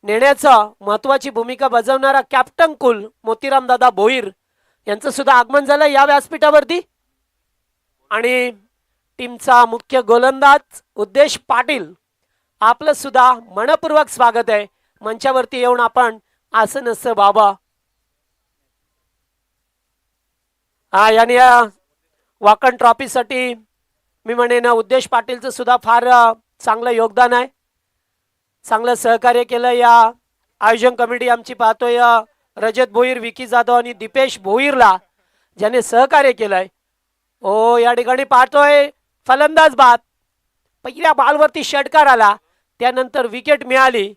नेण्याचं महत्वाची भूमिका बजावणारा कॅप्टन कुल मोतीराम दादा भोईर यांचं सुद्धा आगमन झालं या व्यासपीठावरती. आणि टीमचा मुख्य गोलंदाज उद्देश पाटील, आपलं सुद्धा मनपूर्वक स्वागत आहे. मंचावरती येऊन आपण आसनस्थ बाबा. याने वाकण ट्रॉफीसाठी मी म्हणेन उद्देश पाटीलचं सुद्धा फार चांगलं योगदान आहे. चांगलं सहकार्य केलं. या आयोजन कमिटी आमची पाहतोय रजत भोईर, विकी जाधव आणि दीपेश भोईरला ज्याने सहकार्य केलंय. ओ या ठिकाणी पाहतोय फलंदाज बाद, पहिल्या बॉलवरती षटकार आला, त्यानंतर विकेट मिळाली.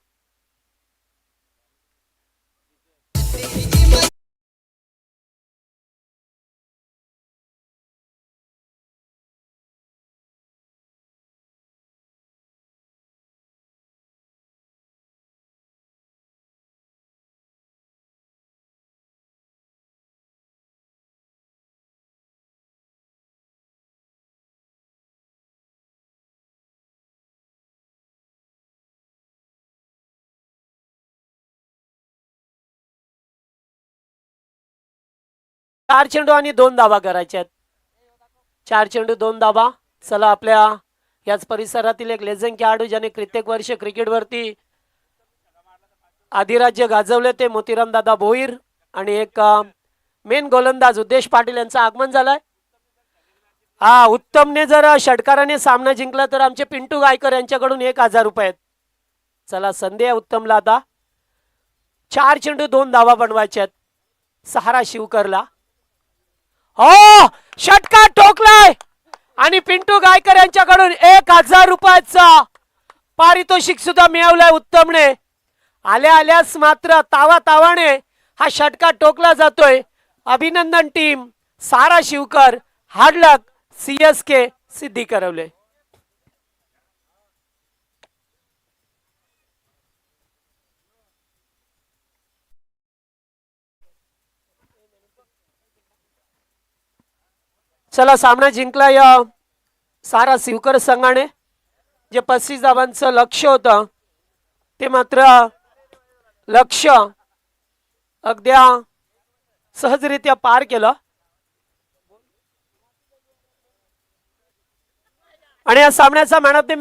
चार चेंडू आणि 2 धावा करायच्या आहेत. 4 चेंडू 2 धावा. चला आपल्या याच परिसरातील एक लेजंड खेळाडू ज्याने कित्येक वर्ष क्रिकेटवरती अधिराज्य गाजवले ते मोतीराम दादा भोईर आणि एक मेन गोलंदाज उद्देश पाटील यांचं आगमन झालंय. उत्तमने जर षटकाराने सामना जिंकला तर आमचे पिंटू गायकर यांच्याकडून 1000 रुपये आहेत. चला संधी आहे उत्तमला आता. 4 चेंडू 2 धावा बनवायच्या आहेत सहारा शिवकरला. हो, षटकार ठोकलाय आणि पिंटू गायकर यांच्याकडून 1000 रुपयाचा पारितोषिक सुद्धा मिळवलंय उत्तमने. आल्यास मात्र तावाने हा षटकार ठोकला जातोय. अभिनंदन टीम सारा शिवकर, हार्ड लक CSK सिद्धी करवले. चला सामना जिंकला या सारा शिवकर संघाने. जे 35 धावांचं लक्ष होतं ते मात्र लक्ष अगद्या सहजरित्या पार केलं. आणि या सामन्याचा मॅन ऑफ द